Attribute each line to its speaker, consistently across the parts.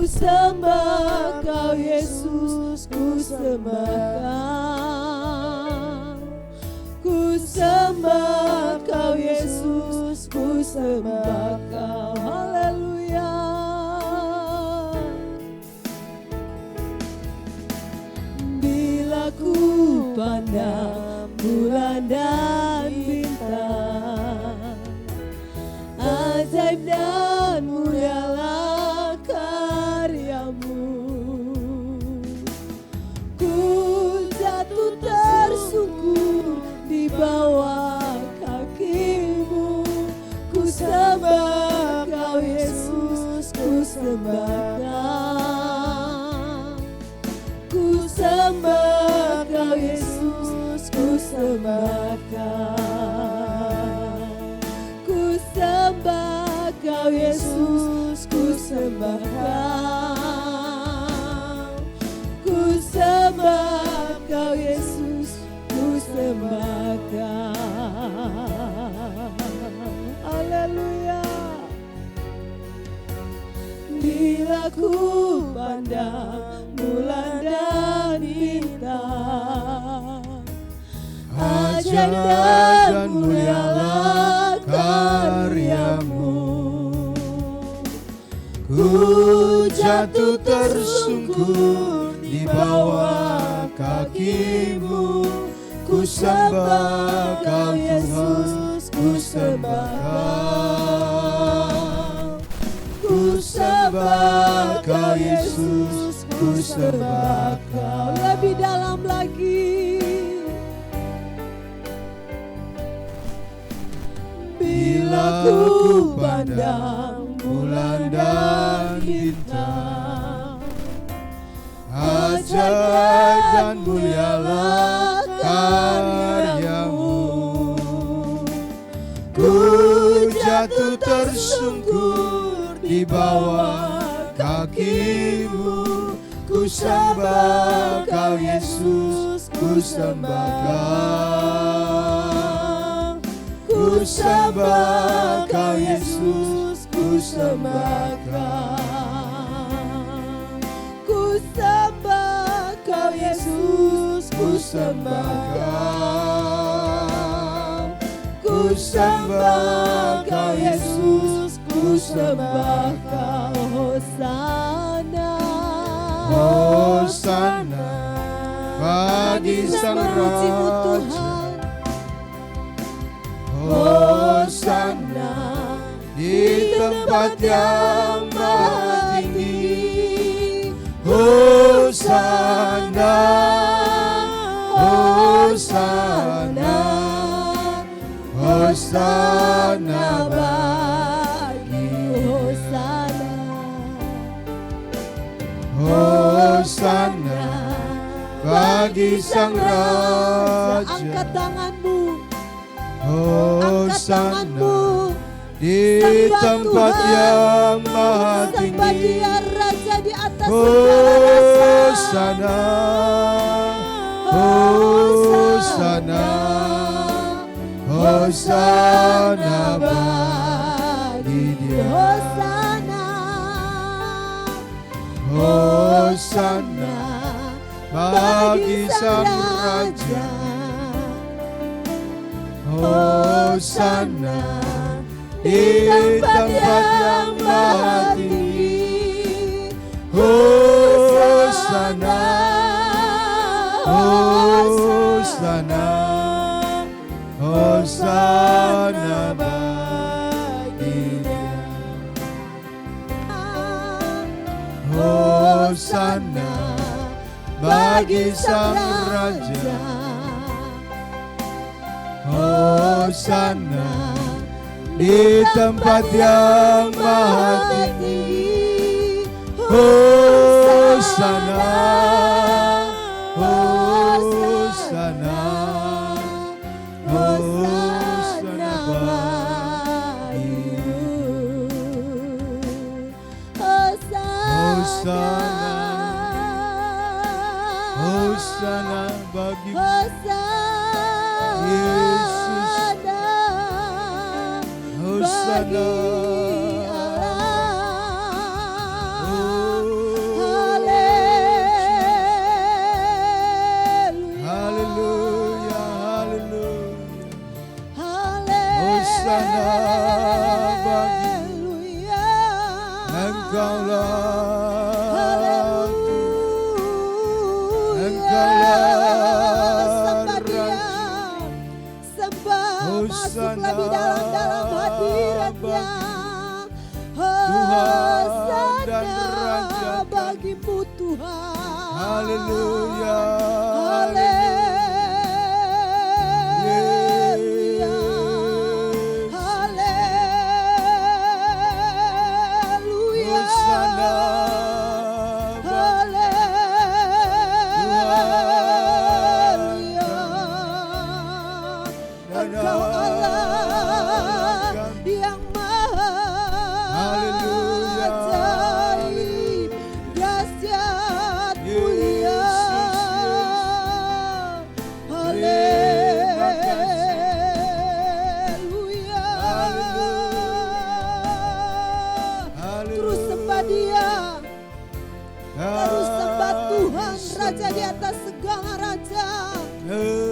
Speaker 1: sembah Kau Yesus, ku sembah Kau, ku sembah Kau Yesus, ku sembah Kau. Haleluya. Bila ku pandang bulan dan bintang, ajaib dan mulialah karyamu. Ku jatuh tersungkur di bawah kakimu. Ku sembah Kau Yesus, ku sembah Kau. Ku sembah Kau Yesus, ku sembah Kau. Ku sembah Kau Yesus, ku sembah Kau. Ku sembah Kau Yesus, ku sembah Kau. Haleluya. Bila ku pandang bulan dan bintang, ajaib dan mulialah karyamu.
Speaker 2: Ku jatuh tersungkur di bawah kakimu. Ku sembah Kau Yesus, ku sembah Kau. Ku sembah Kau Yesus, ku sembah Kau.
Speaker 1: Lebih dalam lagi. Bila ku pandang bulan dan bintang,
Speaker 2: ajaib dan mulialah karyamu. Ku jatuh tersungkur di bawah kakimu. Ku sembah Kau Yesus, ku sembah Kau. Ku sembah Kau Yesus, ku sembah
Speaker 1: Kau. Ku sembah Kau Yesus, ku sembah Kau. Ku sembah Kau Yesus, ku sembah Kau. Hosana,
Speaker 2: Hosana bagi Sang Raja.
Speaker 1: Hosana
Speaker 2: Di tempat yang maha tinggi. Hosana, Hosana, Hosana bagi
Speaker 1: Hosana,
Speaker 2: Hosana bagi Sang Raja.
Speaker 1: Angkat tanganmu,
Speaker 2: Hosana di tempat yang maha
Speaker 1: sembah
Speaker 2: tinggi.
Speaker 1: Dia Raja di atas segala rasa.
Speaker 2: Hosana, Hosana, Hosana bagi Dia.
Speaker 1: Hosana,
Speaker 2: Hosana bagi Sang Raja. Hosana di tempat yang maha tinggi. Hosana, Hosana, Hosana bagi Dia. Hosana bagi Sang Raja. Hosana di tempat yang maha tinggi. Hosana, Hosana, Hosana bagi Hosana, Hosana bagi Yesus. Hosana,
Speaker 1: Tuhan.
Speaker 2: Haleluya.
Speaker 1: Haleluya. Haleluya.
Speaker 2: Hosana.
Speaker 1: Haleluya. Engkau Allah yang maha ajaib, dahsyat, mulia. Haleluya. Terus sembah Dia, terus sembah Tuhan, Raja di atas segala raja.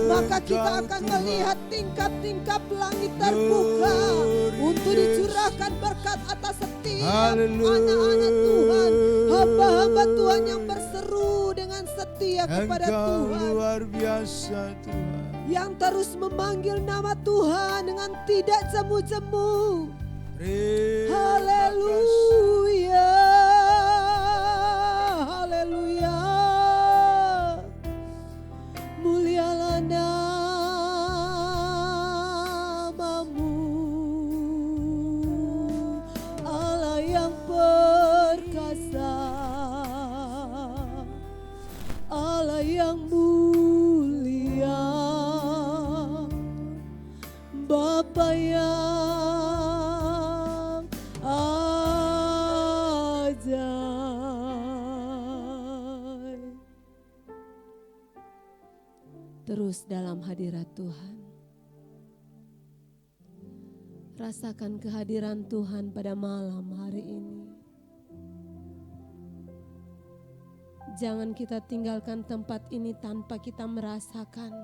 Speaker 1: Maka kita akan melihat tingkap-tingkap langit terbuka untuk dicurahkan berkat atas setiap anak-anak Tuhan, hamba-hamba Tuhan yang berseru dengan setia kepada
Speaker 2: Engkau
Speaker 1: Tuhan,
Speaker 2: luar biasa Tuhan,
Speaker 1: yang terus memanggil nama Tuhan dengan tidak jemu-jemu. Haleluya. Haleluya. Mulialah namamu, Allah yang perkasa, Allah yang mulia, Bapa yang ajaib. Terus dalam hadirat Tuhan, rasakan kehadiran Tuhan pada malam hari ini. Jangan kita tinggalkan tempat ini tanpa kita merasakan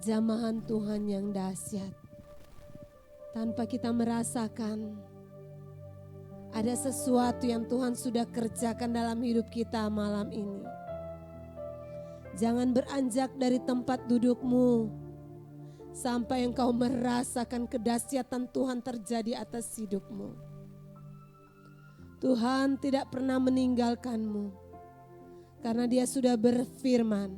Speaker 1: jamahan Tuhan yang dahsyat. Tanpa kita merasakan ada sesuatu yang Tuhan sudah kerjakan dalam hidup kita malam ini. Jangan beranjak dari tempat dudukmu sampai engkau merasakan kedahsyatan Tuhan terjadi atas hidupmu. Tuhan tidak pernah meninggalkanmu karena Dia sudah berfirman,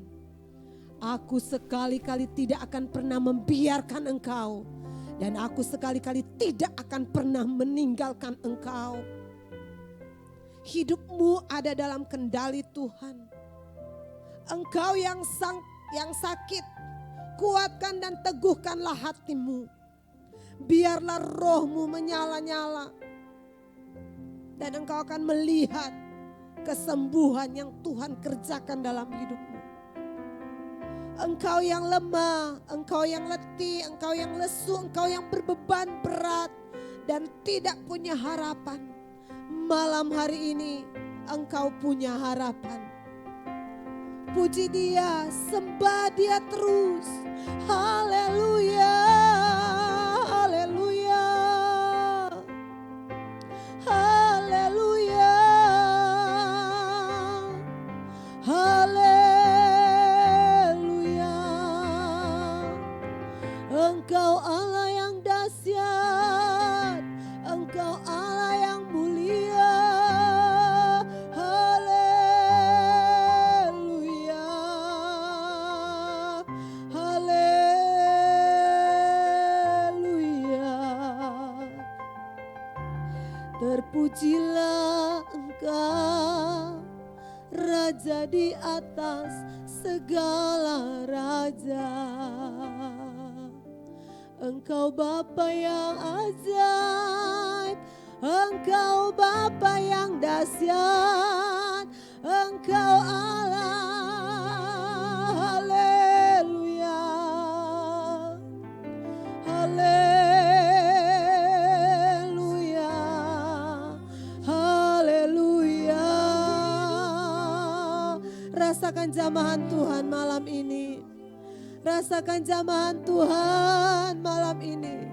Speaker 1: aku sekali-kali tidak akan pernah membiarkan engkau dan aku sekali-kali tidak akan pernah meninggalkan engkau. Hidupmu ada dalam kendali Tuhan. Engkau yang sakit, kuatkan dan teguhkanlah hatimu. Biarlah rohmu menyala-nyala. Dan engkau akan melihat kesembuhan yang Tuhan kerjakan dalam hidupmu. Engkau yang lemah, engkau yang letih, engkau yang lesu, engkau yang berbeban berat dan tidak punya harapan. Malam hari ini engkau punya harapan. Puji Dia, sembah Dia terus. Haleluya, haleluya, haleluya, haleluya. Engkau Allah yang dahsyat, Engkau Allah yang mulia. Terpujilah Engkau, Raja di atas segala raja. Engkau Bapa yang ajaib, Engkau Bapa yang dahsyat, Engkau Allah. Haleluya, haleluya. Rasakan jamahan Tuhan malam ini. Rasakan jamahan Tuhan malam ini.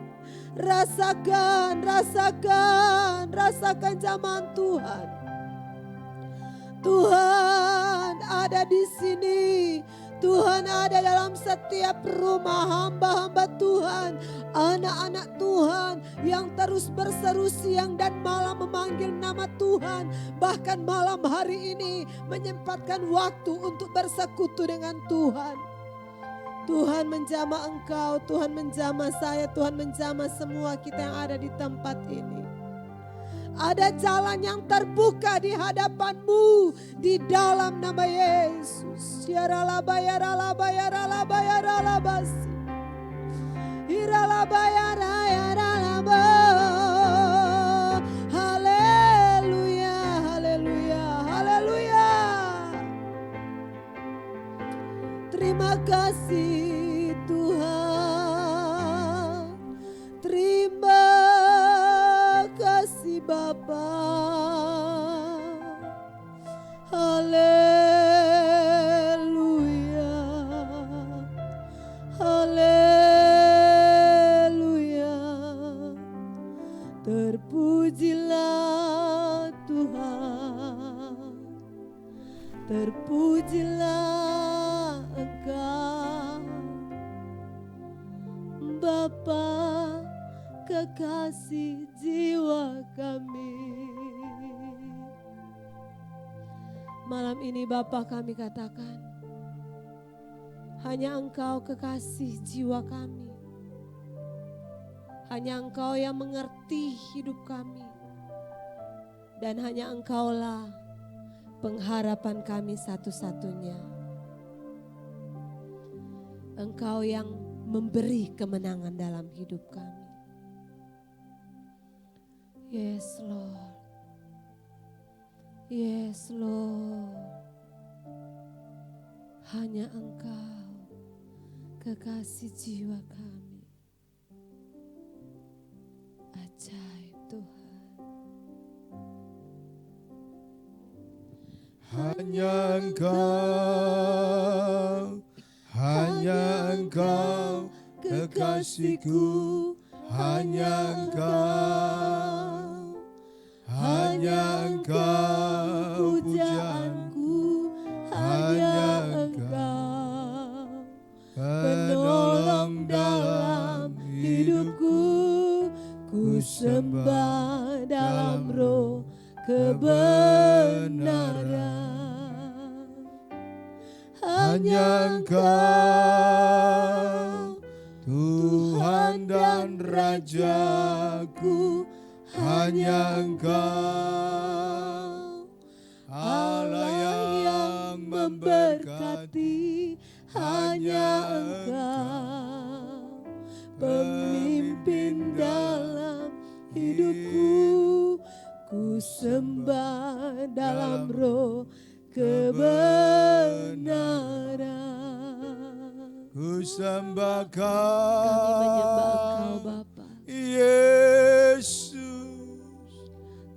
Speaker 1: Rasakan jamahan Tuhan. Tuhan ada di sini. Tuhan ada dalam setiap rumah hamba-hamba Tuhan, anak-anak Tuhan yang terus berseru siang dan malam memanggil nama Tuhan. Bahkan malam hari ini menyempatkan waktu untuk bersekutu dengan Tuhan. Tuhan menjamah engkau, Tuhan menjamah saya, Tuhan menjamah semua kita yang ada di tempat ini. Ada jalan yang terbuka di hadapanmu di dalam nama Yesus. Haleluya, haleluya, haleluya. Terima kasih Tuhan. Terima kasih Bapa. Haleluya. Haleluya. Terpujilah Tuhan. Terpujilah Engkau, Bapa kekasih jiwa kami. Malam ini Bapa kami katakan, hanya Engkau kekasih jiwa kami. Hanya Engkau yang mengerti hidup kami. Dan hanya Engkaulah pengharapan kami satu-satunya. Engkau yang memberi kemenangan dalam hidup kami. Yes Lord. Yes Lord. Hanya Engkau kekasih jiwa kami. Ajaib Tuhan.
Speaker 2: Hanya Engkau, hanya Engkau kekasihku, hanya Engkau, hanya Engkau pujaanku, hanya Engkau penolong dalam hidupku, ku sembah dalam roh kebenaran. Hanya Engkau Tuhan dan Rajaku, hanya Engkau Allah yang memberkati, hanya Engkau pemimpin dalam hidupku, ku sembah dalam roh kebenaran. Ku sembah
Speaker 1: Kami menyembah Engkau Bapa.
Speaker 2: Yesus,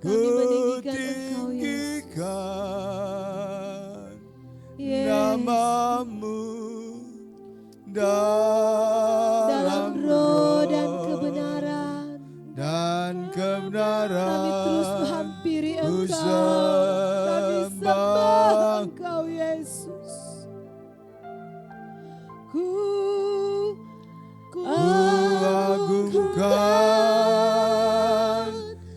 Speaker 1: Kami
Speaker 2: ku
Speaker 1: meninggikan Engkau Yesus.
Speaker 2: tinggikan
Speaker 1: Yes.
Speaker 2: namamu
Speaker 1: Dalam roh dan kebenaran.
Speaker 2: dan kebenaran.
Speaker 1: Kami terus menghampiri
Speaker 2: Ku
Speaker 1: Engkau. Kami sembah Engkau Yesus. Ku
Speaker 2: agungkan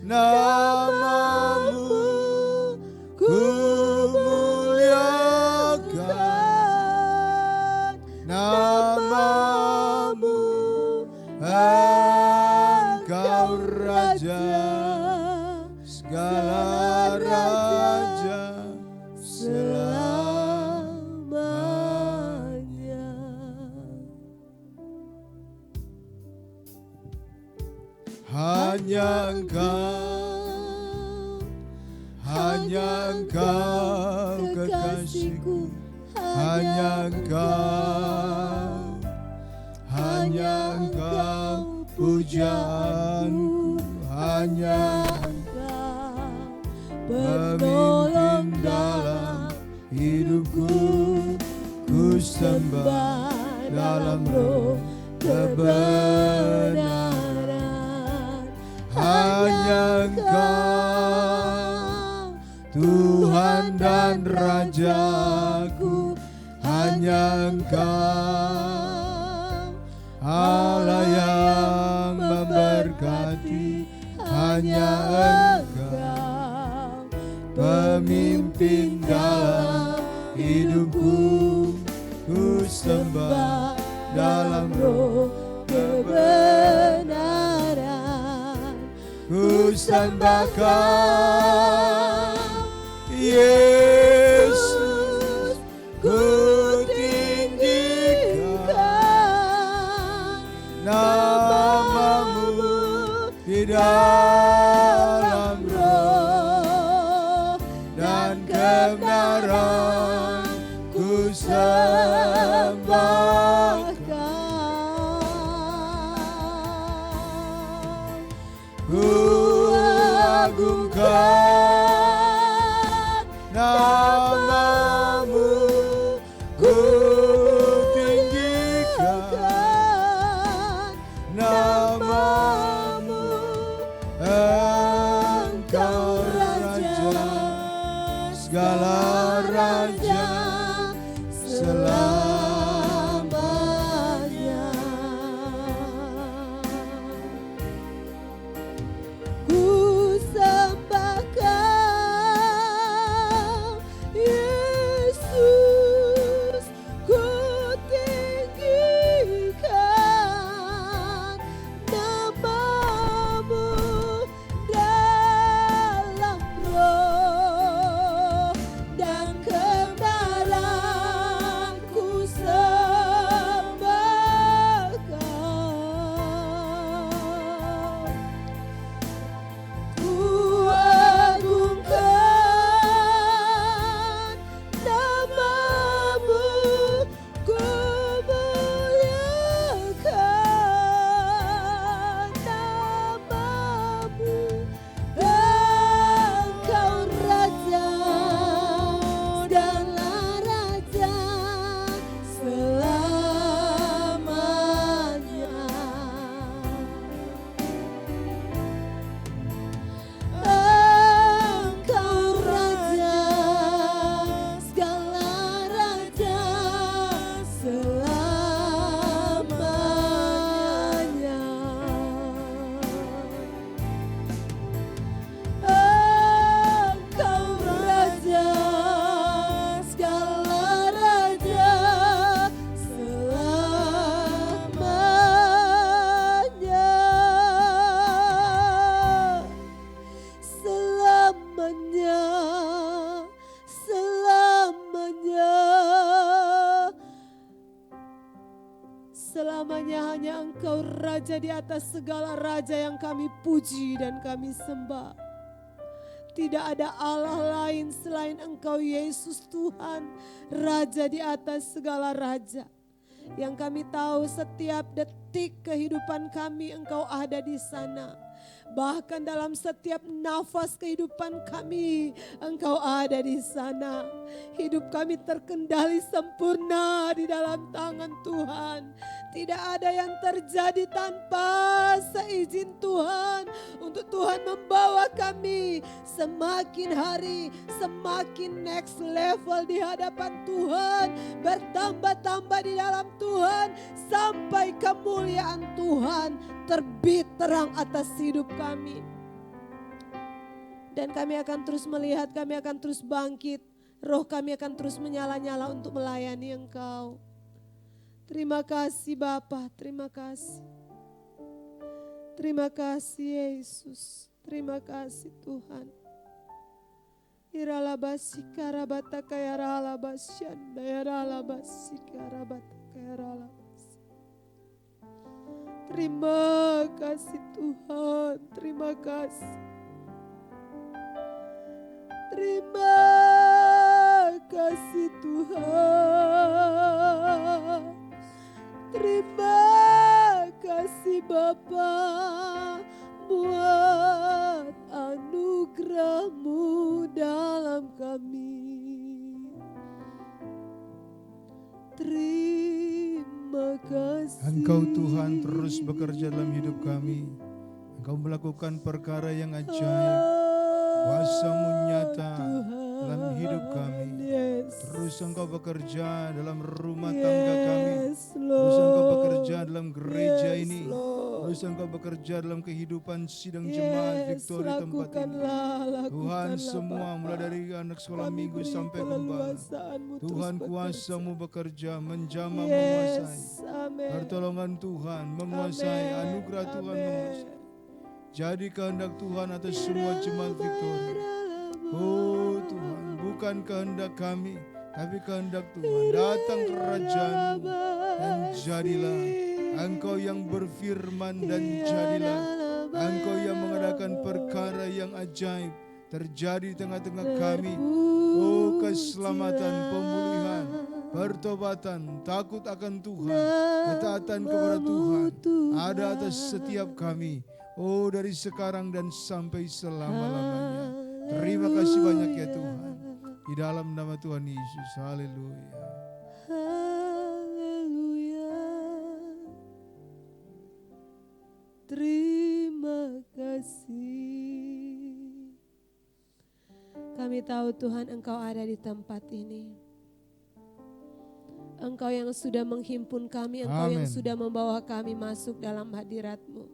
Speaker 2: namamu, ku muliakan namamu, Engkau Raja segala raja selamanya. Hanya Engkau, hanya Engkau kekasihku, hanya Engkau, hanya Engkau pujaanku, hanya
Speaker 1: Engkau
Speaker 2: pemimpin dalam hidupku, ku sembah dalam roh kebenaran. Hanya Engkau Tuhan dan Rajaku, hanya hanya Engkau, Allah yang memberkati, hanya Engkau, pemimpin dalam hidupku, ku sembah dalam roh kebenaran, ku sembah Kau, Yesus, ku tinggikan namamu di dalam roh dan kebenaran, ku sembah Kau, ku agungkan namamu, ku tinggikan namamu, Engkau Raja segala raja selamanya. Ku sembah Kau, Yesus, ku tinggikan namamu dalam roh dan kebenaran, ku sembah Kau, ku agungkan namamu, ku muliakan namamu, Engkau Raja segala raja selamanya. Engkau Raja segala raja selamanya. Engkau Raja segala raja selamanya. Selamanya, selamanya, selamanya hanya Engkau Raja di atas segala raja yang kami puji dan kami sembah. Tidak ada Allah lain selain Engkau Yesus Tuhan, Raja di atas segala raja. Yang kami tahu setiap detik kehidupan kami Engkau ada di sana. Bahkan dalam setiap nafas kehidupan kami Engkau ada di sana. Hidup kami terkendali sempurna di dalam tangan Tuhan. Tidak ada yang terjadi tanpa seizin Tuhan. Untuk Tuhan membawa kami semakin hari semakin next level di hadapan Tuhan. Bertambah-tambah di dalam Tuhan sampai kemuliaan Tuhan terbit terang atas hidup kami. Dan kami akan terus melihat, kami akan terus bangkit. Roh kami akan terus menyala-nyala untuk melayani Engkau. Terima kasih Bapa, terima kasih. Terima kasih Yesus, terima kasih Tuhan. Iralabasika rabataka yaralabasyanda yaralabasika rabataka yaralabas. Terima kasih Tuhan, terima kasih. Terima kasih Tuhan. Terima kasih Bapa buat anugerah-Mu dalam kami. Terima kasih. Engkau Tuhan terus bekerja dalam hidup kami. Engkau melakukan perkara yang ajaib. Kuasa-Mu nyata.
Speaker 3: dalam hidup kami.
Speaker 2: Yes.
Speaker 3: Terus Engkau bekerja dalam rumah tangga kami.
Speaker 2: Yes,
Speaker 3: Terus Engkau
Speaker 2: Lord.
Speaker 3: bekerja dalam gereja
Speaker 2: Yes,
Speaker 3: ini.
Speaker 2: Lord.
Speaker 3: Terus Engkau bekerja dalam kehidupan sidang jemaat
Speaker 2: Yes,
Speaker 3: Victory tempat ini.
Speaker 2: lakukanlah
Speaker 3: Tuhan, semua
Speaker 2: Bapa.
Speaker 3: mulai dari anak sekolah
Speaker 2: Kami
Speaker 3: minggu
Speaker 2: beri
Speaker 3: sampai gembala.
Speaker 2: keleluasaanmu terus
Speaker 3: Tuhan,
Speaker 2: bekerja.
Speaker 3: kuasa-Mu bekerja, menjamah,
Speaker 2: Yes,
Speaker 3: menguasai.
Speaker 2: amin.
Speaker 3: Pertolongan Tuhan menguasai,
Speaker 2: Amin,
Speaker 3: anugerah Tuhan
Speaker 2: amin.
Speaker 3: menguasai. Jadi kehendak Tuhan atas semua jemaat Victory. Oh Tuhan, bukan kehendak kami, tapi kehendak Tuhan. Datang kerajaan-Mu dan jadilah. Engkau yang berfirman dan jadilah. Engkau yang mengadakan perkara yang ajaib terjadi di tengah-tengah kami. Oh, keselamatan, pemulihan, pertobatan, takut akan Tuhan, ketaatan kepada Tuhan ada atas setiap kami. Oh, dari sekarang dan sampai selama-lamanya. Terima kasih banyak ya Tuhan. Di dalam nama Tuhan Yesus. Haleluya.
Speaker 2: Haleluya. Terima kasih. Kami tahu Tuhan Engkau ada di tempat ini. Engkau yang sudah menghimpun kami, Engkau yang
Speaker 3: Amin.
Speaker 2: sudah membawa kami masuk dalam hadirat-Mu.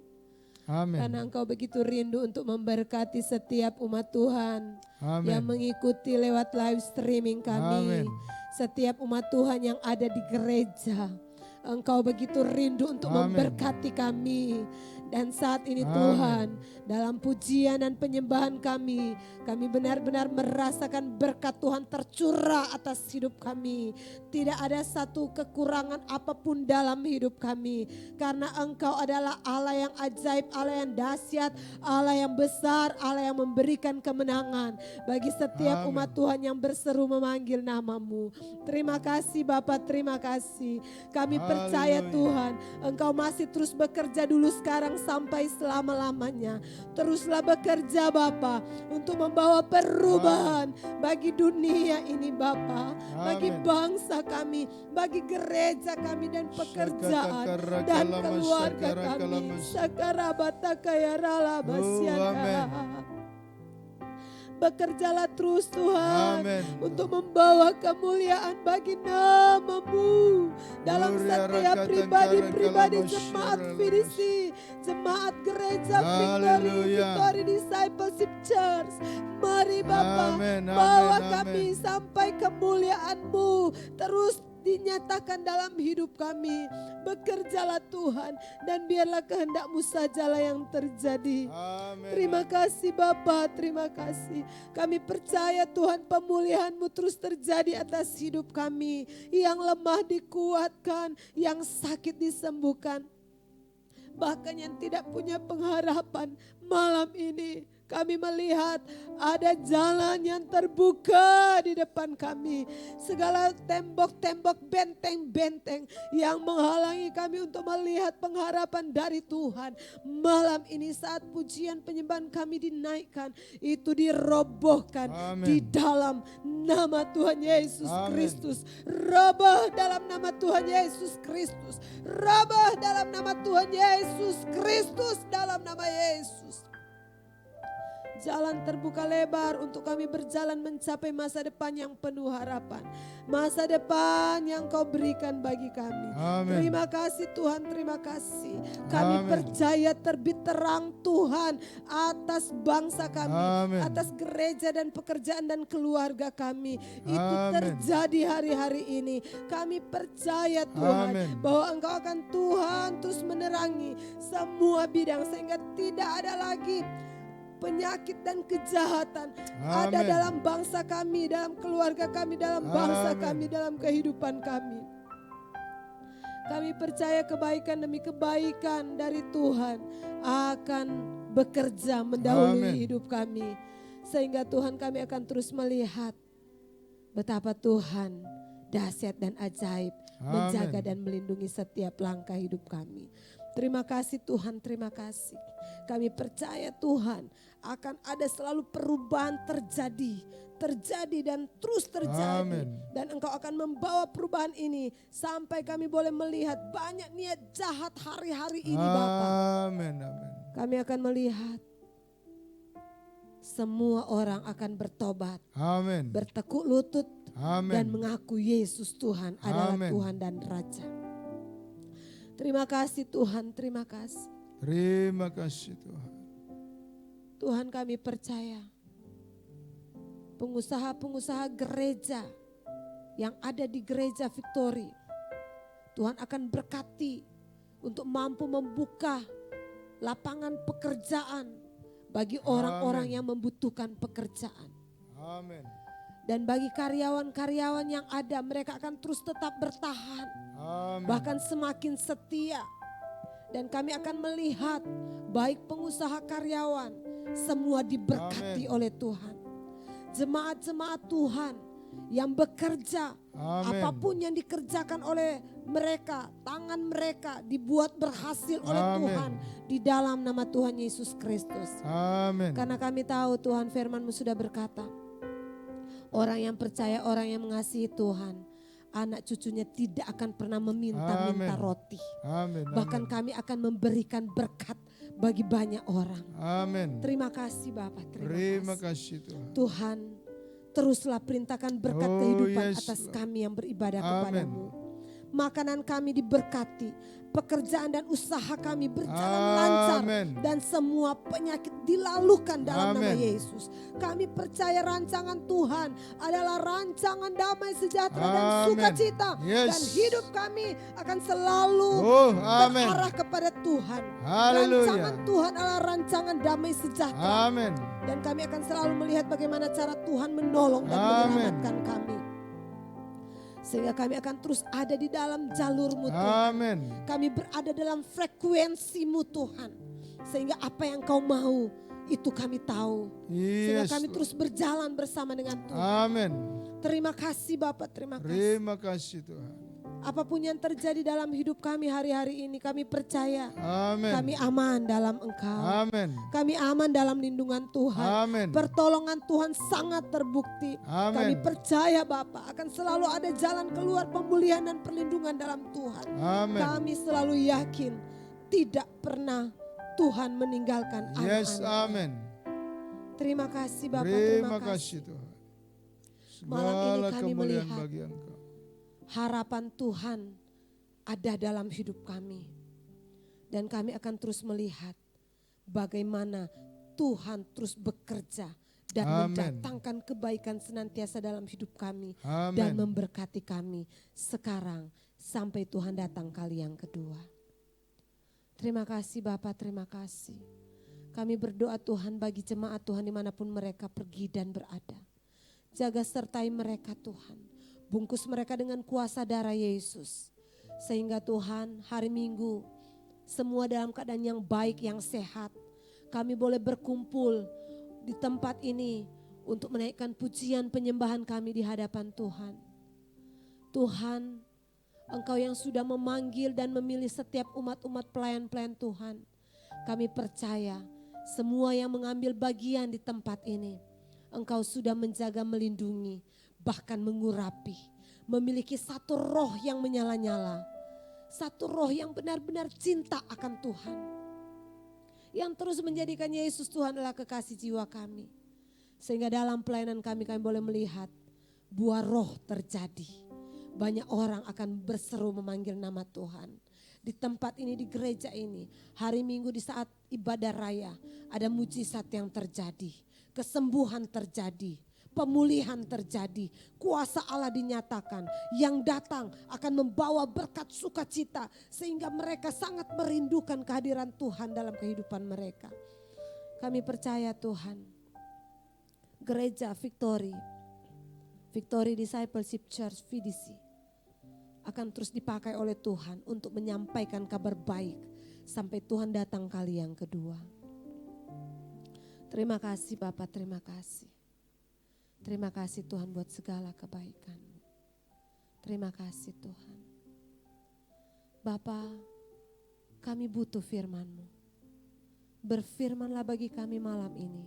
Speaker 3: Amin.
Speaker 2: Karena Engkau begitu rindu untuk memberkati setiap umat Tuhan yang
Speaker 3: Amin.
Speaker 2: mengikuti lewat live streaming kami.
Speaker 3: Amin.
Speaker 2: Setiap umat Tuhan yang ada di gereja. Engkau begitu rindu untuk
Speaker 3: Amin.
Speaker 2: memberkati kami. Dan saat ini
Speaker 3: Amin.
Speaker 2: Tuhan, dalam pujian dan penyembahan kami benar-benar merasakan berkat Tuhan tercurah atas hidup kami. Tidak ada satu kekurangan apapun dalam hidup kami. Karena Engkau adalah Allah yang ajaib, Allah yang dahsyat, Allah yang besar, Allah yang memberikan kemenangan bagi setiap
Speaker 3: Amin.
Speaker 2: umat Tuhan yang berseru memanggil nama-Mu. Terima kasih Bapak, terima kasih. Kami percaya
Speaker 3: Haleluya.
Speaker 2: Tuhan, Engkau masih terus bekerja dulu sekarang sampai selama-lamanya. Teruslah bekerja Bapa untuk membawa perubahan bagi dunia ini Bapa, bagi
Speaker 3: Amin.
Speaker 2: bangsa kami, bagi gereja kami dan pekerjaan
Speaker 3: Syakataka
Speaker 2: dan
Speaker 3: rakalama,
Speaker 2: keluarga
Speaker 3: syakarakalama.
Speaker 2: kami. Sakarabata rala basyaka. Bekerjalah terus Tuhan
Speaker 3: Amin.
Speaker 2: untuk membawa kemuliaan bagi nama-Mu dalam
Speaker 3: Gloria
Speaker 2: setiap
Speaker 3: rakatan
Speaker 2: pribadi-pribadi
Speaker 3: karakala
Speaker 2: jemaat
Speaker 3: masyarakat.
Speaker 2: Fidisi, jemaat gereja
Speaker 3: Haleluya.
Speaker 2: Victory Discipleship Church. Mari Bapa,
Speaker 3: Amin, amin,
Speaker 2: bawa
Speaker 3: amin.
Speaker 2: kami sampai kemuliaan-Mu terus dinyatakan dalam hidup kami. Bekerjalah Tuhan dan biarlah kehendak-Mu sajalah yang terjadi.
Speaker 3: Amin.
Speaker 2: Terima kasih Bapa, terima kasih. Kami percaya Tuhan pemulihan-Mu terus terjadi atas hidup kami. Yang lemah dikuatkan, yang sakit disembuhkan. Bahkan yang tidak punya pengharapan malam ini. Kami melihat ada jalan yang terbuka di depan kami. Segala tembok-tembok, benteng-benteng yang menghalangi kami untuk melihat pengharapan dari Tuhan. Malam ini saat pujian penyembahan kami dinaikkan, itu dirobohkan
Speaker 3: Amin.
Speaker 2: di dalam nama Tuhan Yesus
Speaker 3: Amin.
Speaker 2: Kristus. Roboh dalam nama Tuhan Yesus Kristus. Roboh dalam nama Tuhan Yesus Kristus, dalam nama Yesus. Jalan terbuka lebar untuk kami berjalan mencapai masa depan yang penuh harapan. Masa depan yang Kau berikan bagi kami.
Speaker 3: Amin.
Speaker 2: Terima kasih Tuhan, terima kasih. Kami
Speaker 3: Amin.
Speaker 2: percaya terbit terang Tuhan atas bangsa kami,
Speaker 3: Amin.
Speaker 2: atas gereja dan pekerjaan dan keluarga kami. Itu
Speaker 3: Amin.
Speaker 2: terjadi hari-hari ini. Kami percaya Tuhan
Speaker 3: Amin.
Speaker 2: bahwa Engkau akan Tuhan terus menerangi semua bidang sehingga tidak ada lagi penyakit dan kejahatan ada
Speaker 3: Amin.
Speaker 2: dalam bangsa kami, dalam keluarga kami, dalam bangsa
Speaker 3: Amin.
Speaker 2: kami, dalam kehidupan kami. Kami percaya kebaikan demi kebaikan dari Tuhan akan bekerja mendahului
Speaker 3: Amin.
Speaker 2: hidup kami. Sehingga Tuhan kami akan terus melihat betapa Tuhan dahsyat dan ajaib menjaga dan melindungi setiap langkah hidup kami. Terima kasih Tuhan, terima kasih. Kami percaya Tuhan akan ada selalu perubahan terjadi dan terus terjadi.
Speaker 3: Amin.
Speaker 2: Dan Engkau akan membawa perubahan ini sampai kami boleh melihat banyak niat jahat hari-hari ini Bapa.
Speaker 3: Amin. Amin.
Speaker 2: Kami akan melihat
Speaker 1: semua orang akan bertobat,
Speaker 3: Amin.
Speaker 1: bertekuk lutut, dan
Speaker 3: Amin.
Speaker 1: mengaku Yesus Tuhan adalah
Speaker 3: Amin.
Speaker 1: Tuhan dan Raja. Terima kasih Tuhan, terima kasih.
Speaker 3: Terima kasih Tuhan.
Speaker 1: Tuhan, kami percaya pengusaha-pengusaha gereja yang ada di gereja Victory, Tuhan akan berkati untuk mampu membuka lapangan pekerjaan bagi orang-orang
Speaker 3: Amin.
Speaker 1: yang membutuhkan pekerjaan.
Speaker 3: Amin.
Speaker 1: Dan bagi karyawan-karyawan yang ada, mereka akan terus tetap bertahan,
Speaker 3: Amin.
Speaker 1: bahkan semakin setia. Dan kami akan melihat baik pengusaha karyawan, semua diberkati
Speaker 3: Amin.
Speaker 1: oleh Tuhan. Jemaat-jemaat Tuhan yang bekerja,
Speaker 3: Amin.
Speaker 1: apapun yang dikerjakan oleh mereka, tangan mereka dibuat berhasil oleh
Speaker 3: Amin.
Speaker 1: Tuhan di dalam nama Tuhan Yesus Kristus.
Speaker 3: Amin.
Speaker 1: Karena kami tahu Tuhan, firman-Mu sudah berkata, orang yang percaya, orang yang mengasihi Tuhan, anak cucunya tidak akan pernah meminta-minta
Speaker 3: Amin.
Speaker 1: roti.
Speaker 3: Amin.
Speaker 1: Bahkan kami akan memberikan berkat bagi banyak orang.
Speaker 3: Amin.
Speaker 1: Terima kasih Bapak,
Speaker 3: Terima kasih Tuhan.
Speaker 1: Tuhan, teruslah perintahkan berkat
Speaker 3: Oh,
Speaker 1: kehidupan
Speaker 3: yes,
Speaker 1: atas
Speaker 3: Lord.
Speaker 1: kami yang beribadah
Speaker 3: Amin.
Speaker 1: kepadamu. Makanan kami diberkati, pekerjaan dan usaha kami berjalan
Speaker 3: Amin.
Speaker 1: lancar, dan semua penyakit dilalukan dalam nama
Speaker 3: Amin.
Speaker 1: Yesus. Kami percaya rancangan Tuhan adalah rancangan damai sejahtera dan
Speaker 3: Amin.
Speaker 1: sukacita,
Speaker 3: Yes.
Speaker 1: dan hidup kami akan selalu
Speaker 3: Oh, amin.
Speaker 1: berarah kepada Tuhan.
Speaker 3: Haleluya.
Speaker 1: Rancangan Tuhan adalah rancangan damai sejahtera.
Speaker 3: Amin.
Speaker 1: Dan kami akan selalu melihat bagaimana cara Tuhan menolong dan
Speaker 3: Amin.
Speaker 1: menyelamatkan kami. Sehingga kami akan terus ada di dalam jalur-Mu Tuhan.
Speaker 3: Amin.
Speaker 1: Kami berada dalam frekuensi-Mu Tuhan. Sehingga apa yang Kau mau itu kami tahu. Sehingga
Speaker 3: Yes.
Speaker 1: kami terus berjalan bersama dengan Tuhan.
Speaker 3: Amin.
Speaker 1: Terima kasih Bapak, terima kasih.
Speaker 3: Terima kasih Tuhan.
Speaker 1: Apapun yang terjadi dalam hidup kami hari-hari ini, kami percaya
Speaker 3: Amin.
Speaker 1: kami aman dalam Engkau.
Speaker 3: Amin.
Speaker 1: Kami aman dalam lindungan Tuhan.
Speaker 3: Amin.
Speaker 1: Pertolongan Tuhan sangat terbukti.
Speaker 3: Amin.
Speaker 1: Kami percaya Bapak akan selalu ada jalan keluar pemulihan dan perlindungan dalam Tuhan.
Speaker 3: Amin.
Speaker 1: Kami selalu yakin tidak pernah Tuhan meninggalkan
Speaker 3: Yes,
Speaker 1: anak-anak.
Speaker 3: amin.
Speaker 1: Terima kasih Bapak,
Speaker 3: Terima kasih Tuhan.
Speaker 1: Malam ini
Speaker 3: Segala
Speaker 1: kami
Speaker 3: kemuliaan
Speaker 1: melihat
Speaker 3: bagi Engkau.
Speaker 1: harapan Tuhan ada dalam hidup kami. Dan kami akan terus melihat bagaimana Tuhan terus bekerja dan
Speaker 3: Amin.
Speaker 1: mendatangkan kebaikan senantiasa dalam hidup kami. Dan
Speaker 3: Amin.
Speaker 1: memberkati kami sekarang sampai Tuhan datang kali yang kedua. Terima kasih Bapak, terima kasih. Kami berdoa Tuhan bagi jemaat Tuhan dimanapun mereka pergi dan berada. Jaga sertai mereka Tuhan. Bungkus mereka dengan kuasa darah Yesus. Sehingga Tuhan hari Minggu semua dalam keadaan yang baik, yang sehat. Kami boleh berkumpul di tempat ini untuk menaikkan pujian penyembahan kami di hadapan Tuhan. Tuhan, Engkau yang sudah memanggil dan memilih setiap umat-umat pelayan-pelayan Tuhan. Kami percaya semua yang mengambil bagian di tempat ini, Engkau sudah menjaga, melindungi, bahkan mengurapi. Memiliki satu roh yang menyala-nyala. Satu roh yang benar-benar cinta akan Tuhan. Yang terus menjadikan Yesus Tuhan adalah kekasih jiwa kami. Sehingga dalam pelayanan kami boleh melihat buah roh terjadi. Banyak orang akan berseru memanggil nama Tuhan. Di tempat ini, di gereja ini, hari Minggu di saat ibadah raya, ada mujizat yang terjadi. Kesembuhan terjadi, pemulihan terjadi, kuasa Allah dinyatakan. Yang datang akan membawa berkat sukacita sehingga mereka sangat merindukan kehadiran Tuhan dalam kehidupan mereka. Kami percaya Tuhan, gereja Victory Discipleship Church VDC akan terus dipakai oleh Tuhan untuk menyampaikan kabar baik sampai Tuhan datang kali yang kedua. Terima kasih Bapak, terima kasih. Terima kasih Tuhan buat segala kebaikan-Mu. Terima kasih Tuhan. Bapak, kami butuh firman-Mu. Berfirmanlah bagi kami malam ini.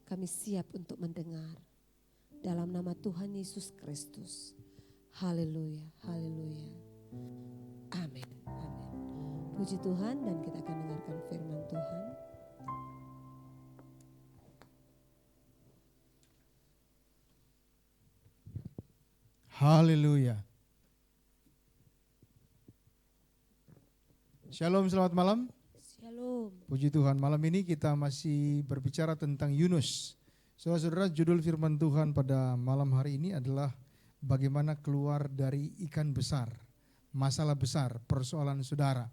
Speaker 1: Kami siap untuk mendengar. Dalam nama Tuhan Yesus Kristus. Haleluya, haleluya. Amin, amin. Puji Tuhan, dan kita akan dengarkan firman Tuhan.
Speaker 3: Haleluya. Shalom, selamat malam.
Speaker 2: Shalom.
Speaker 3: Puji Tuhan, malam ini kita masih berbicara tentang Yunus. Saudara-saudara, judul firman Tuhan pada malam hari ini adalah bagaimana keluar dari ikan besar, masalah besar, persoalan saudara.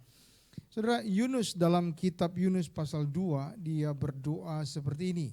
Speaker 3: Saudara, Yunus dalam kitab Yunus pasal 2, dia berdoa seperti ini.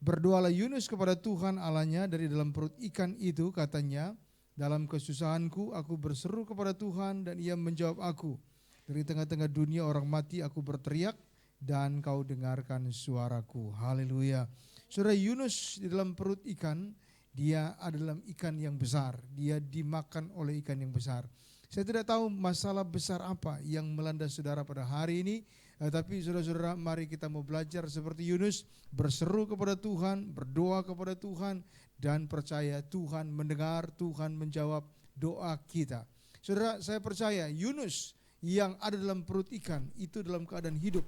Speaker 3: Berdoalah Yunus kepada Tuhan Allahnya dari dalam perut ikan itu, katanya, dalam kesusahanku aku berseru kepada Tuhan dan ia menjawab aku. Dari tengah-tengah dunia orang mati aku berteriak dan kau dengarkan suaraku. Haleluya. Saudara, Yunus di dalam perut ikan, dia adalah ikan yang besar. Dia dimakan oleh ikan yang besar. Saya tidak tahu masalah besar apa yang melanda saudara pada hari ini. Tapi saudara-saudara, mari kita mau belajar seperti Yunus, berseru kepada Tuhan, berdoa kepada Tuhan, dan percaya Tuhan mendengar, Tuhan menjawab doa kita. Saudara, saya percaya Yunus yang ada dalam perut ikan itu dalam keadaan hidup.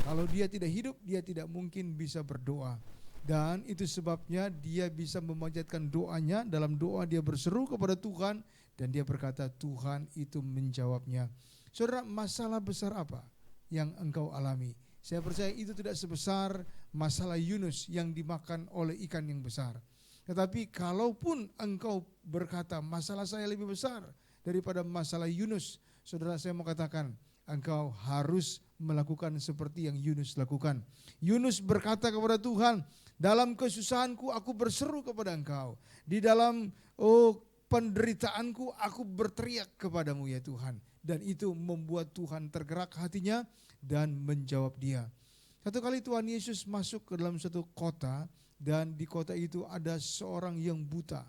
Speaker 3: Kalau dia tidak hidup, dia tidak mungkin bisa berdoa. Dan itu sebabnya dia bisa memanjatkan doanya. Dalam doa dia berseru kepada Tuhan dan dia berkata Tuhan itu menjawabnya. Saudara, masalah besar apa yang engkau alami? Saya percaya itu tidak sebesar masalah Yunus yang dimakan oleh ikan yang besar. Tetapi kalaupun engkau berkata masalah saya lebih besar daripada masalah Yunus, saudara, saya mau katakan, engkau harus melakukan seperti yang Yunus lakukan. Yunus berkata kepada Tuhan, dalam kesusahanku aku berseru kepada engkau. Di dalam penderitaanku aku berteriak kepadamu ya Tuhan. Dan itu membuat Tuhan tergerak hatinya dan menjawab dia. Satu kali Tuhan Yesus masuk ke dalam satu kota dan di kota itu ada seorang yang buta.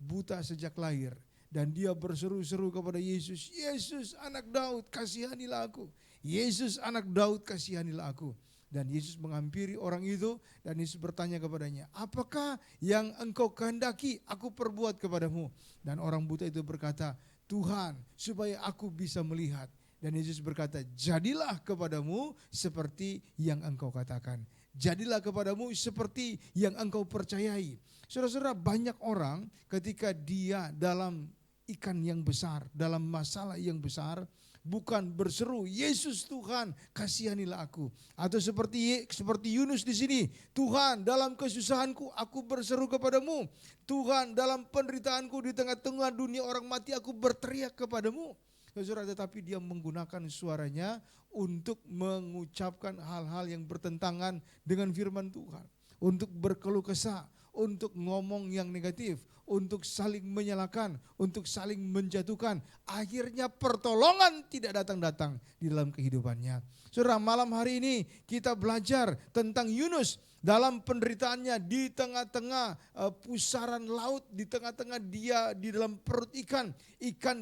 Speaker 3: Buta sejak lahir. Dan dia berseru-seru kepada Yesus, Yesus anak Daud kasihanilah aku. Yesus anak Daud kasihanilah aku. Dan Yesus menghampiri orang itu dan Yesus bertanya kepadanya, apakah yang engkau kehendaki aku perbuat kepadamu? Dan orang buta itu berkata, Tuhan supaya aku bisa melihat. Dan Yesus berkata, jadilah kepadamu seperti yang engkau katakan. Jadilah kepadamu seperti yang engkau percayai. Saudara-saudara, banyak orang ketika dia dalam ikan yang besar, dalam masalah yang besar, bukan berseru, Yesus Tuhan kasihanilah aku. Atau seperti Yunus di sini, Tuhan dalam kesusahanku aku berseru kepadamu. Tuhan dalam penderitaanku di tengah-tengah dunia orang mati aku berteriak kepadamu. Saudara, tetapi dia menggunakan suaranya untuk mengucapkan hal-hal yang bertentangan dengan firman Tuhan. Untuk berkeluh kesah, untuk ngomong yang negatif, untuk saling menyalahkan, untuk saling menjatuhkan. Akhirnya pertolongan tidak datang-datang di dalam kehidupannya. Saudara, malam hari ini kita belajar tentang Yunus dalam penderitaannya di tengah-tengah pusaran laut, di tengah-tengah dia di dalam perut ikan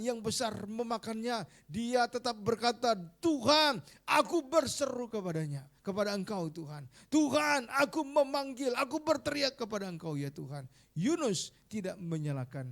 Speaker 3: yang besar memakannya. Dia tetap berkata, Tuhan aku berseru kepadanya. Kepada engkau Tuhan. Tuhan aku memanggil, aku berteriak kepada engkau ya Tuhan. Yunus tidak menyalahkan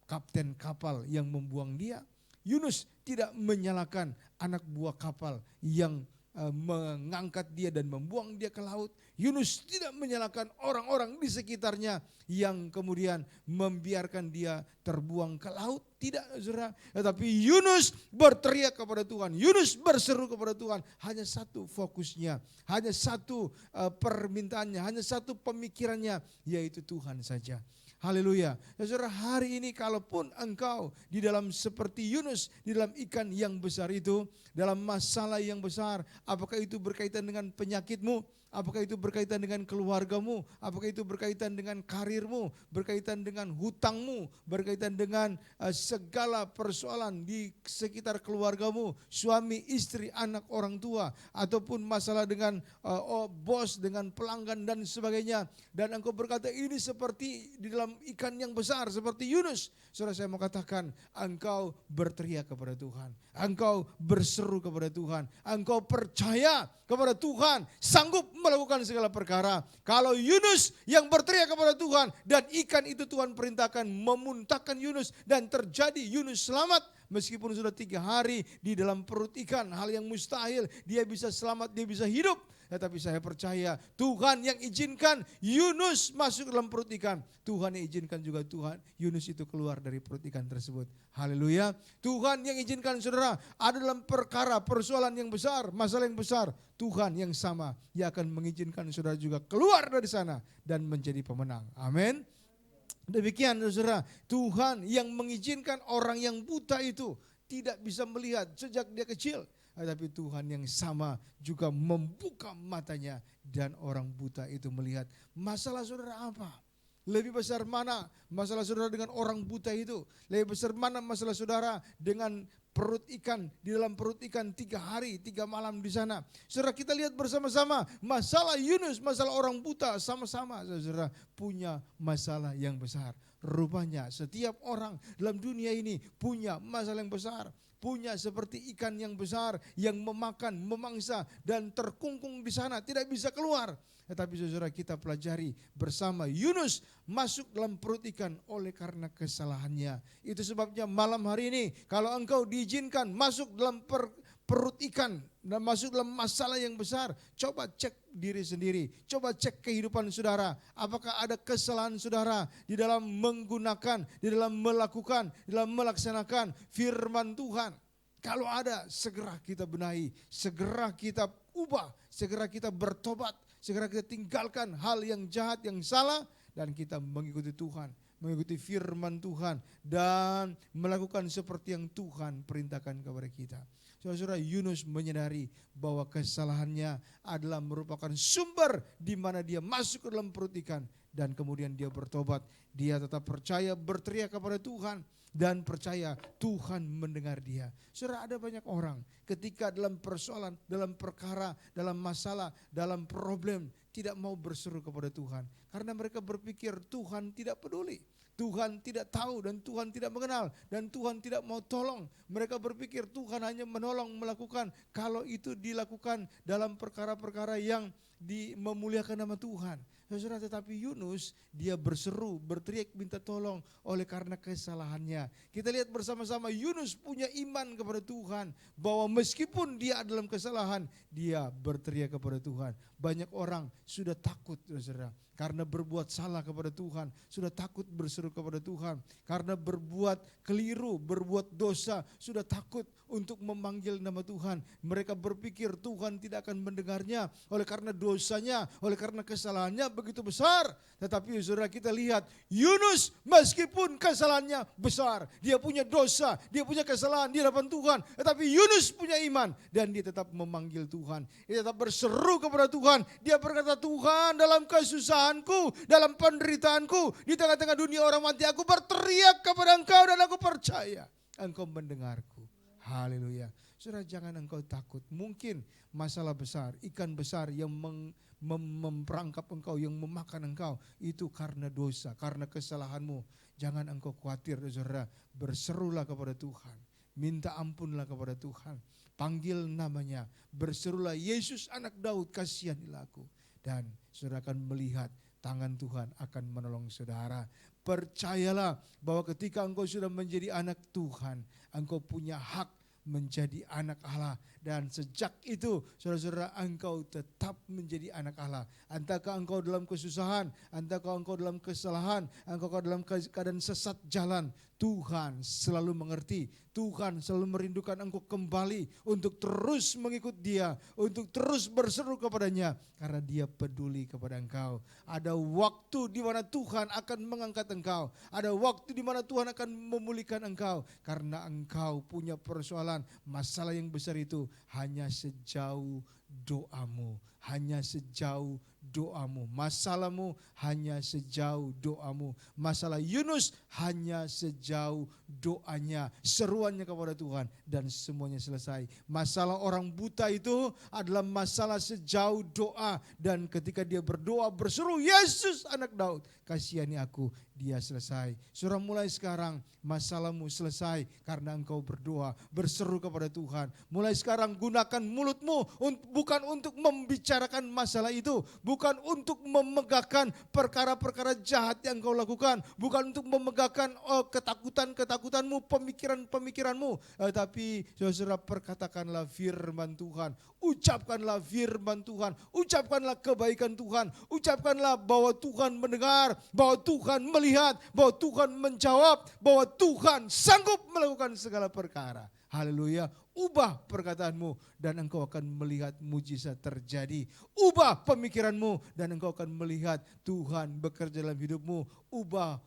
Speaker 3: kapten kapal yang membuang dia. Yunus tidak menyalahkan anak buah kapal yang mengangkat dia dan membuang dia ke laut. Yunus tidak menyalahkan orang-orang di sekitarnya yang kemudian membiarkan dia terbuang ke laut. Tidak, saudara. Tetapi Yunus berteriak kepada Tuhan. Yunus berseru kepada Tuhan. Hanya satu fokusnya, hanya satu permintaannya, hanya satu pemikirannya, yaitu Tuhan saja. Haleluya. Saudara, hari ini kalaupun engkau di dalam seperti Yunus, di dalam ikan yang besar itu, dalam masalah yang besar, apakah itu berkaitan dengan penyakitmu, apakah itu berkaitan dengan keluargamu, apakah itu berkaitan dengan karirmu, berkaitan dengan hutangmu, berkaitan dengan segala persoalan di sekitar keluargamu, suami, istri, anak, orang tua, ataupun masalah dengan bos, dengan pelanggan dan sebagainya. Dan engkau berkata ini seperti di dalam ikan yang besar seperti Yunus. Saudara, saya mau katakan engkau berteriak kepada Tuhan. Engkau berseru kepada Tuhan. Engkau percaya kepada Tuhan sanggup melakukan segala perkara. Kalau Yunus yang berteriak kepada Tuhan dan ikan itu Tuhan perintahkan memuntahkan Yunus dan terjadi Yunus selamat. Meskipun sudah 3 hari di dalam perut ikan, hal yang mustahil, dia bisa selamat, dia bisa hidup. Tetapi saya percaya Tuhan yang izinkan Yunus masuk dalam perut ikan. Tuhan yang izinkan juga Tuhan Yunus itu keluar dari perut ikan tersebut. Haleluya. Tuhan yang izinkan saudara ada dalam perkara persoalan yang besar, masalah yang besar. Tuhan yang sama yang akan mengizinkan saudara juga keluar dari sana dan menjadi pemenang. Amin. Demikian saudara, Tuhan yang mengizinkan orang yang buta itu tidak bisa melihat sejak dia kecil. Tetapi Tuhan yang sama juga membuka matanya dan orang buta itu melihat. Masalah saudara apa? Lebih besar mana masalah saudara dengan orang buta itu? Lebih besar mana masalah saudara dengan perut ikan, di dalam perut ikan 3 hari 3 malam di sana. Saudara, kita lihat bersama-sama masalah Yunus, masalah orang buta sama-sama saudara punya masalah yang besar. Rupanya setiap orang dalam dunia ini punya masalah yang besar. Punya seperti ikan yang besar yang memakan, memangsa dan terkungkung di sana, tidak bisa keluar. Tetapi saudara, kita pelajari bersama Yunus masuk dalam perut ikan oleh karena kesalahannya. Itu sebabnya malam hari ini kalau engkau diizinkan masuk dalam perut ikan dan masuk dalam masalah yang besar, coba cek diri sendiri, coba cek kehidupan saudara. Apakah ada kesalahan saudara di dalam menggunakan, di dalam melakukan, di dalam melaksanakan firman Tuhan? Kalau ada, segera kita benahi, segera kita ubah, segera kita bertobat, segera kita tinggalkan hal yang jahat, yang salah, dan kita mengikuti Tuhan, mengikuti firman Tuhan, dan melakukan seperti yang Tuhan perintahkan kepada kita. Saudara, Yunus menyadari bahwa kesalahannya adalah merupakan sumber di mana dia masuk ke dalam perut ikan, dan kemudian dia bertobat. Dia tetap percaya, berteriak kepada Tuhan, dan percaya Tuhan mendengar dia. Saudara, ada banyak orang ketika dalam persoalan, dalam perkara, dalam masalah, dalam problem tidak mau berseru kepada Tuhan. Karena mereka berpikir Tuhan tidak peduli, Tuhan tidak tahu dan Tuhan tidak mengenal dan Tuhan tidak mau tolong. Mereka berpikir Tuhan hanya menolong melakukan kalau itu dilakukan dalam perkara-perkara yang memuliakan nama Tuhan. Saudara, tetapi Yunus dia berseru, berteriak minta tolong oleh karena kesalahannya. Kita lihat bersama-sama Yunus punya iman kepada Tuhan bahwa meskipun dia dalam kesalahan, dia berteriak kepada Tuhan. Banyak orang sudah takut saudara karena berbuat salah kepada Tuhan, sudah takut berseru kepada Tuhan. Karena berbuat keliru, berbuat dosa, sudah takut untuk memanggil nama Tuhan. Mereka berpikir Tuhan tidak akan mendengarnya oleh karena dosanya, oleh karena kesalahannya begitu besar. Tetapi saudara, kita lihat Yunus meskipun kesalahannya besar, dia punya dosa, dia punya kesalahan di hadapan Tuhan, tetapi Yunus punya iman dan dia tetap memanggil Tuhan. Dia tetap berseru kepada Tuhan. Dia berkata, Tuhan, dalam kesusahanku, dalam penderitaanku, di tengah-tengah dunia orang mati, aku berteriak kepada Engkau dan aku percaya Engkau mendengarku. Haleluya. Saudara, jangan engkau takut. Mungkin masalah besar, ikan besar yang memperangkap engkau, yang memakan engkau, itu karena dosa, karena kesalahanmu. Jangan engkau khawatir, saudara. Berserulah kepada Tuhan. Minta ampunlah kepada Tuhan. Panggil namanya. Berserulah, Yesus anak Daud, kasihanilah aku. Dan saudara akan melihat tangan Tuhan akan menolong saudara. Percayalah bahwa ketika engkau sudah menjadi anak Tuhan, engkau punya hak menjadi anak Allah. Dan sejak itu saudara-saudara, engkau tetap menjadi anak Allah. Entahkah engkau dalam kesusahan, entahkah engkau dalam kesalahan, engkau dalam keadaan sesat jalan, Tuhan selalu mengerti. Tuhan selalu merindukan engkau kembali untuk terus mengikut Dia, untuk terus berseru kepadanya karena Dia peduli kepada engkau. Ada waktu di mana Tuhan akan mengangkat engkau. Ada waktu di mana Tuhan akan memulihkan engkau karena engkau punya persoalan, masalah yang besar itu hanya sejauh doamu, hanya sejauh doamu. Masalahmu hanya sejauh doamu. Masalah Yunus hanya sejauh doanya, seruannya kepada Tuhan, dan semuanya selesai. Masalah orang buta itu adalah masalah sejauh doa, dan ketika dia berdoa berseru, Yesus anak Daud, kasihani aku, dia selesai. Saudara, mulai sekarang masalahmu selesai karena engkau berdoa, berseru kepada Tuhan. Mulai sekarang gunakan mulutmu bukan untuk membicarakan masalah itu, bukan untuk memegahkan perkara-perkara jahat yang engkau lakukan, bukan untuk memegahkan ketakutan-ketakutanmu, pemikiran-pemikiranmu, tapi saudara perkatakanlah firman Tuhan. Ucapkanlah firman Tuhan, ucapkanlah kebaikan Tuhan, ucapkanlah bahwa Tuhan mendengar, bahwa Tuhan melihat, bahwa Tuhan menjawab, bahwa Tuhan sanggup melakukan segala perkara. Haleluya. Ubah perkataanmu dan engkau akan melihat mujizat terjadi. Ubah pemikiranmu dan engkau akan melihat Tuhan bekerja dalam hidupmu. Ubah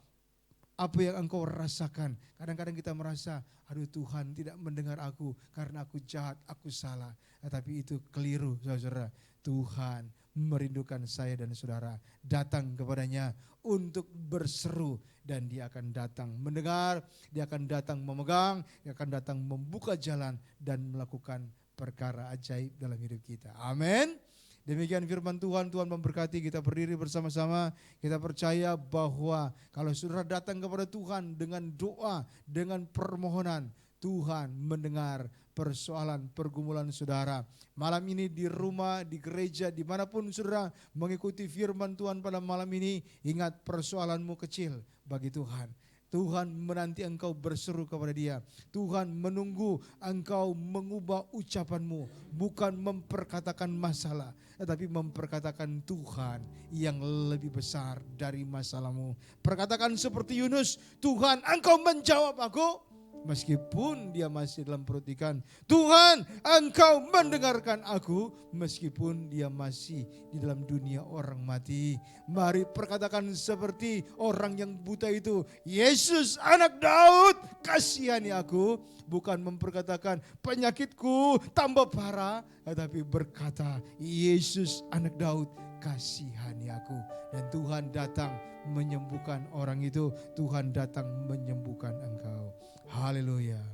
Speaker 3: apa yang engkau rasakan. Kadang-kadang kita merasa, aduh Tuhan tidak mendengar aku karena aku jahat, aku salah. Tapi itu keliru, saudara. Tuhan merindukan saya dan saudara. Datang kepadanya untuk berseru dan dia akan datang mendengar, dia akan datang memegang, dia akan datang membuka jalan dan melakukan perkara ajaib dalam hidup kita. Amin. Demikian firman Tuhan, Tuhan memberkati. Kita berdiri bersama-sama, kita percaya bahwa kalau saudara datang kepada Tuhan dengan doa, dengan permohonan, Tuhan mendengar persoalan pergumulan saudara. Malam ini di rumah, di gereja, dimanapun saudara mengikuti firman Tuhan pada malam ini, ingat persoalanmu kecil bagi Tuhan. Tuhan menanti engkau berseru kepada Dia. Tuhan menunggu engkau mengubah ucapanmu. Bukan memperkatakan masalah, tetapi memperkatakan Tuhan yang lebih besar dari masalahmu. Perkatakan seperti Yunus, Tuhan engkau menjawab aku. Meskipun dia masih dalam perut ikan, Tuhan engkau mendengarkan aku. Meskipun dia masih di dalam dunia orang mati. Mari perkatakan seperti orang yang buta itu, Yesus anak Daud kasihani aku. Bukan memperkatakan penyakitku tambah parah, tetapi berkata Yesus anak Daud kasihani aku. Dan Tuhan datang menyembuhkan orang itu. Tuhan datang menyembuhkan engkau. Haleluya.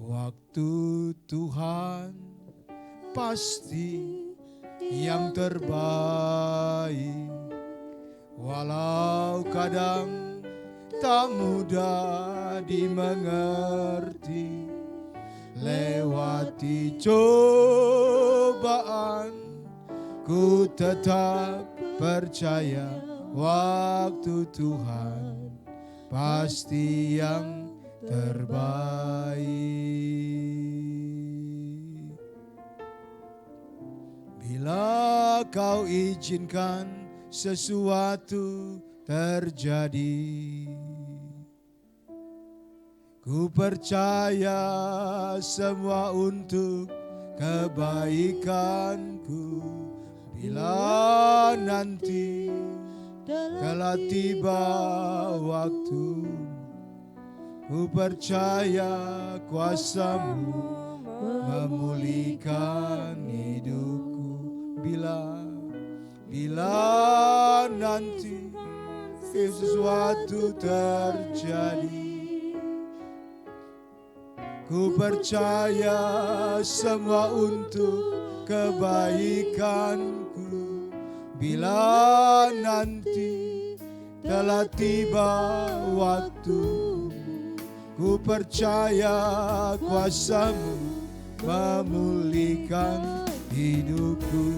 Speaker 3: Waktu Tuhan pasti yang terbaik. Walau kadang tak mudah dimengerti. Lewati cobaan, ku tetap percaya waktu Tuhan pasti yang terbaik. Bila kau izinkan sesuatu terjadi, ku percaya semua untuk kebaikanku. Bila nanti telah tiba waktu, ku percaya kuasa-Mu memulihkan hidupku. Bila nanti sesuatu terjadi, ku percaya semua untuk kebaikanku. Bila nanti telah tiba waktu, ku percaya kuasa-Mu memulihkan hidupku.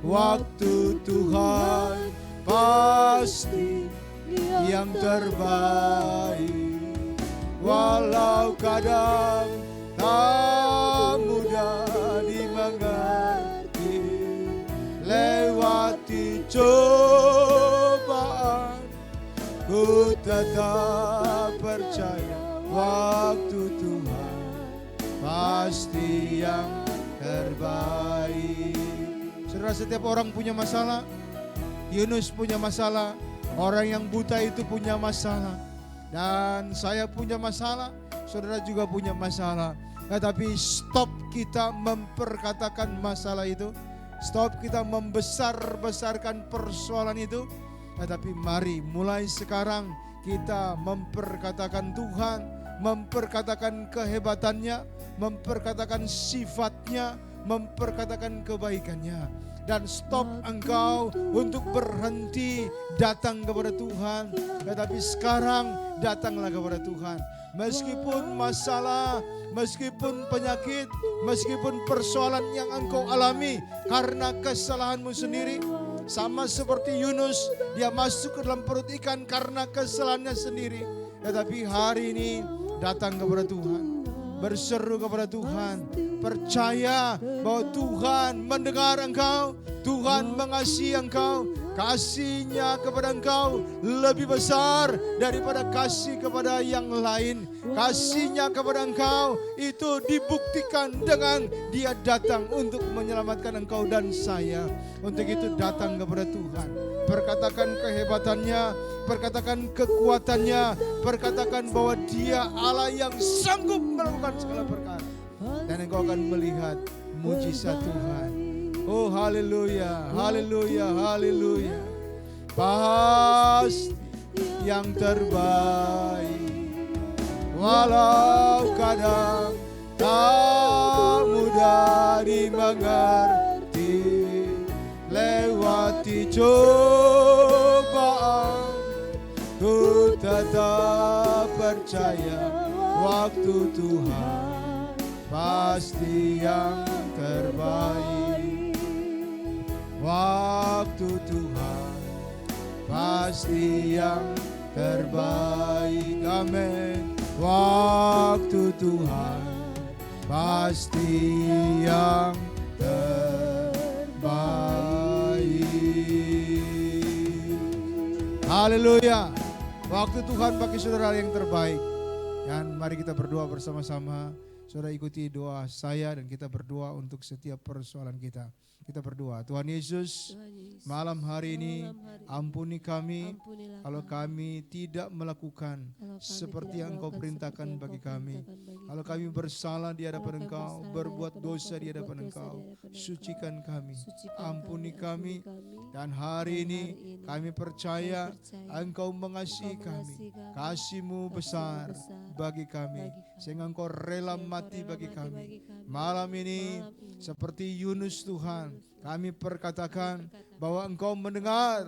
Speaker 3: Waktu Tuhan pasti yang terbaik. Walau kadang tak mudah dimengerti. Lewati cobaan, ku tetap percaya waktu Tuhan pasti yang terbaik. Saudara, setiap orang punya masalah. Yunus punya masalah, orang yang buta itu punya masalah, dan saya punya masalah, saudara juga punya masalah. Tetapi stop kita memperkatakan masalah itu, stop kita membesar-besarkan persoalan itu. Tetapi mari mulai sekarang kita memperkatakan Tuhan, memperkatakan kehebatannya, memperkatakan sifatnya, memperkatakan kebaikannya. dan stop engkau untuk berhenti datang kepada Tuhan. Tetapi sekarang datanglah kepada Tuhan. Meskipun masalah, meskipun penyakit, meskipun persoalan yang engkau alami karena kesalahanmu sendiri, sama seperti Yunus, dia masuk ke dalam perut ikan karena kesalahannya sendiri. Tetapi hari ini datang kepada Tuhan, berseru kepada Tuhan, percaya bahwa Tuhan mendengar engkau, Tuhan mengasihi engkau. Kasih-Nya kepada engkau lebih besar daripada kasih kepada yang lain. Kasih-Nya kepada engkau itu dibuktikan dengan Dia datang untuk menyelamatkan engkau dan saya. Untuk itu datang kepada Tuhan, perkatakan kehebatannya, perkatakan kekuatannya, perkatakan bahwa Dia Allah yang sanggup melakukan segala perkara. Dan engkau akan melihat mujizat Tuhan. Oh haleluya, haleluya, haleluya. Pasti yang terbaik, walau kadang tak mudah dimengerti. Lewati cobaan, ku tetap percaya waktu Tuhan pasti yang terbaik. Waktu Tuhan pasti yang terbaik. Amin. Waktu Tuhan pasti yang terbaik. Haleluya. Waktu Tuhan bagi saudara yang terbaik. Dan mari kita berdoa bersama-sama. Saudara ikuti doa saya dan kita berdoa untuk setiap persoalan kita. Kita berdoa, Tuhan Yesus, malam hari ini ampuni kami kalau kami tidak melakukan seperti yang Engkau perintahkan bagi kami. Kalau kami bersalah di hadapan Engkau, berbuat dosa di hadapan Engkau, sucikan kami, ampuni kami. Dan hari ini kami percaya Engkau mengasihi kami, kasih-Mu besar bagi kami, sehingga Engkau rela mati bagi kami. Malam ini seperti Yunus Tuhan, kami perkatakan bahwa Engkau mendengar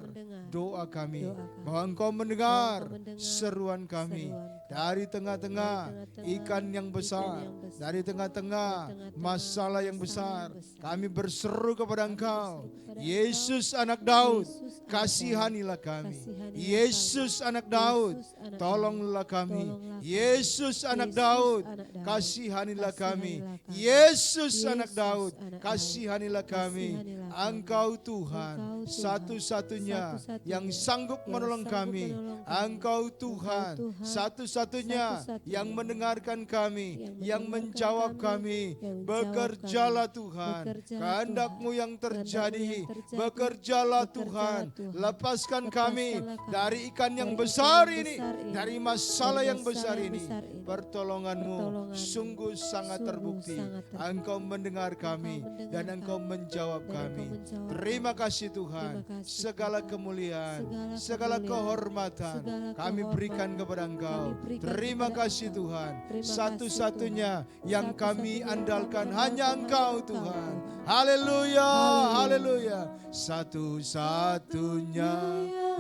Speaker 3: doa kami, bahwa Engkau mendengar seruan kami dari tengah-tengah ikan yang besar, dari tengah-tengah masalah yang besar. Kami berseru kepada Engkau, Yesus anak Daud, kasihanilah kami. Yesus anak Daud, tolonglah kami. Yesus anak Daud, kasihanilah kami. Yesus anak Daud, kasihanilah kami. Engkau Tuhan satu-satunya yang sanggup menolong kami. Engkau Tuhan satu-satunya yang mendengarkan kami, yang menjawab kami. Bekerjalah Tuhan, kehendak-Mu yang terjadi. Bekerjalah Tuhan, lepaskan kami dari ikan yang besar ini, dari masalah yang besar ini. Pertolongan-Mu sungguh sangat terbukti. Engkau mendengar kami dan Engkau menjawab kami. Terima kasih Tuhan, segala kemuliaan, segala kehormatan kami berikan kepada Engkau. Terima kasih Tuhan, satu-satunya yang kami andalkan hanya Engkau Tuhan. Haleluya, haleluya. Satu-satunya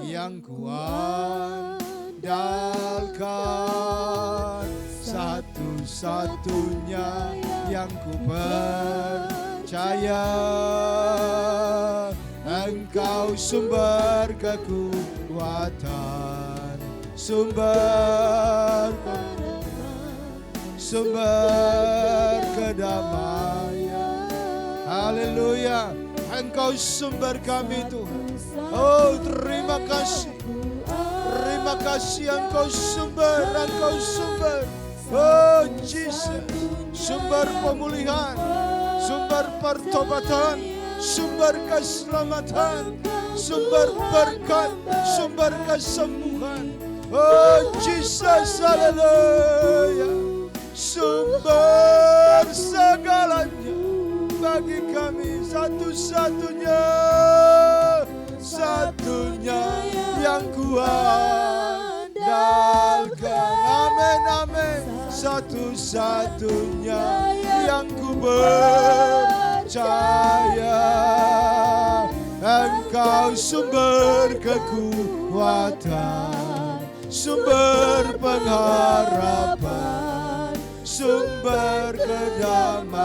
Speaker 3: yang kuandalkan, satu-satunya yang ku percaya. Engkau sumber kekuatan, sumber kedamaian. Haleluya. Engkau sumber kami Tuhan. Oh terima kasih. Terima kasih Engkau sumber, Engkau sumber. Oh Jesus, sumber pemulihan, sumber pertobatan, sumber keselamatan, sumber berkat, sumber kesembuhan. Oh Jesus, haleluya. Sumber segalanya bagi kami, satu-satunya, satunya yang kuandalkan. Amin, amin. Satu-satunya yang ku percaya. sumber kekuatan, sumber pengharapan, sumber kedamaian.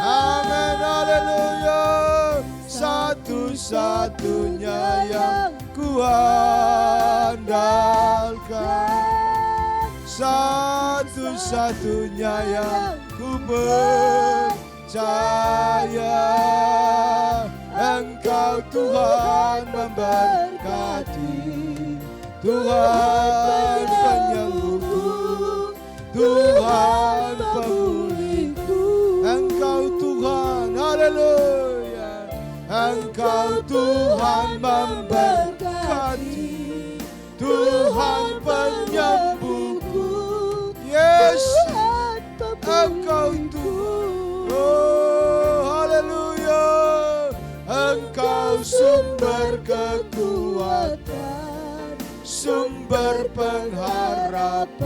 Speaker 3: Amin, haleluya. Satu-satunya yang kuandalkan, satu-satunya yang ku percaya. Engkau Tuhan memberkati, Tuhan penyembuhku, Tuhan pemulihku. Engkau Tuhan, haleluya. Engkau Tuhan memberkati, Tuhan penyembuhku. Yes, Engkau Tuhan, oh haleluya. Engkau sumber kekuatan, sumber pengharapan,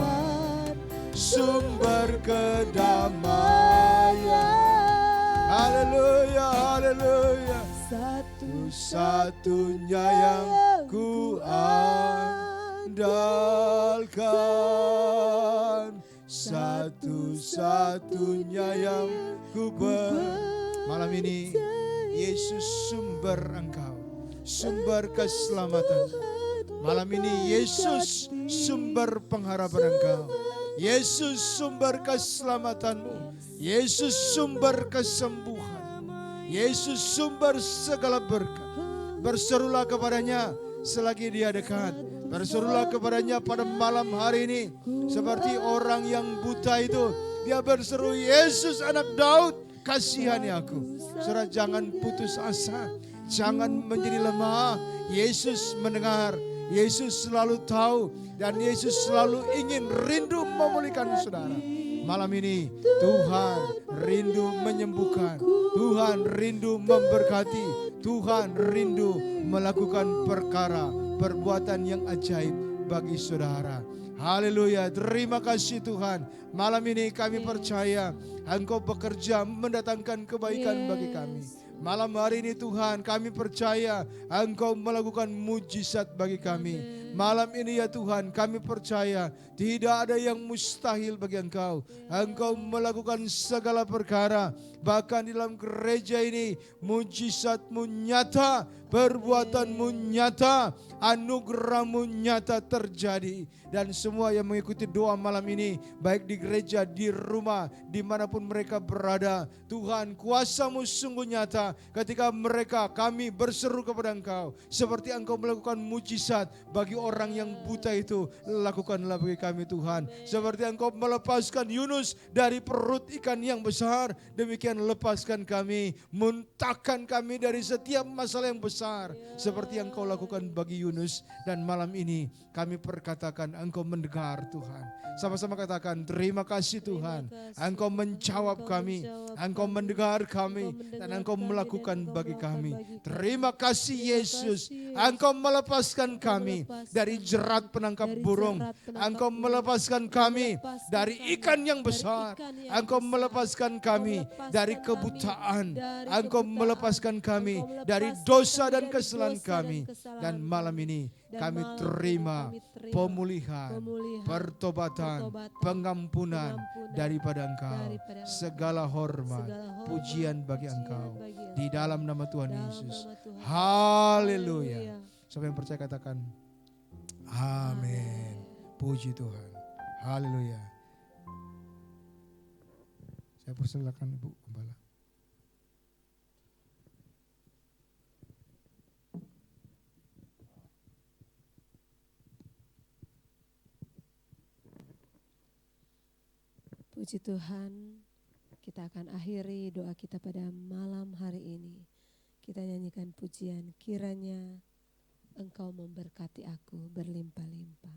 Speaker 3: sumber kedamaian. Haleluya, haleluya. Satu-satunya yang ku andalkan, satu-satunya yang ku malam ini Yesus sumber engkau, sumber keselamatan. Malam ini Yesus sumber pengharapan engkau, Yesus sumber keselamatanmu, Yesus sumber kesembuhan, Yesus sumber segala berkat. Berserulah kepadanya selagi dia dekat. Berserulah kepadanya pada malam hari ini. Seperti orang yang buta itu, dia berseru, Yesus anak Daud, kasihani aku. Saudara, jangan putus asa, jangan menjadi lemah. Yesus mendengar, Yesus selalu tahu, dan Yesus selalu ingin rindu memulihkan saudara. Malam ini Tuhan rindu menyembuhkan, Tuhan rindu memberkati, Tuhan rindu melakukan perbuatan yang ajaib bagi saudara. Haleluya, terima kasih Tuhan. Malam ini kami percaya Engkau bekerja mendatangkan kebaikan bagi kami. Malam hari ini Tuhan, kami percaya Engkau melakukan mujizat bagi kami. Malam ini ya Tuhan, kami percaya tidak ada yang mustahil bagi Engkau. Engkau melakukan segala perkara. Bahkan di dalam gereja ini mujizat-Mu nyata, perbuatan-Mu nyata, anugerah-Mu nyata terjadi. Dan semua yang mengikuti doa malam ini, baik di gereja, di rumah, dimanapun mereka berada, Tuhan, kuasa-Mu sungguh nyata ketika kami berseru kepada Engkau. Seperti Engkau melakukan mujizat bagi orang yang buta itu, lakukanlah bagi kami Tuhan. Seperti Engkau melepaskan Yunus dari perut ikan yang besar, demikian lepaskan kami, muntahkan kami dari setiap masalah yang besar. Seperti yang Engkau lakukan bagi Yunus. Dan malam ini kami perkatakan, Engkau mendengar Tuhan. Sama-sama katakan, terima kasih Tuhan. Engkau menjawab kami, Engkau mendengar kami, dan Engkau melakukan bagi kami. Terima kasih Yesus, Engkau melepaskan kami dari jerat penangkap burung. Engkau melepaskan kami dari ikan yang besar. Engkau melepaskan kami dari kebutaan. Engkau melepaskan kami dari dosa dan kesalahan kami. Dan malam ini kami terima pemulihan, pertobatan, pengampunan daripada Engkau. Segala hormat, pujian bagi Engkau. Di dalam nama Tuhan Yesus. Haleluya. Siapa yang percaya katakan, amin. Puji Tuhan. Haleluya. Saya persilakan Ibu Gembala.
Speaker 2: Puji Tuhan, kita akan akhiri doa kita pada malam hari ini. Kita nyanyikan pujian, kiranya Engkau memberkati aku berlimpah-limpah.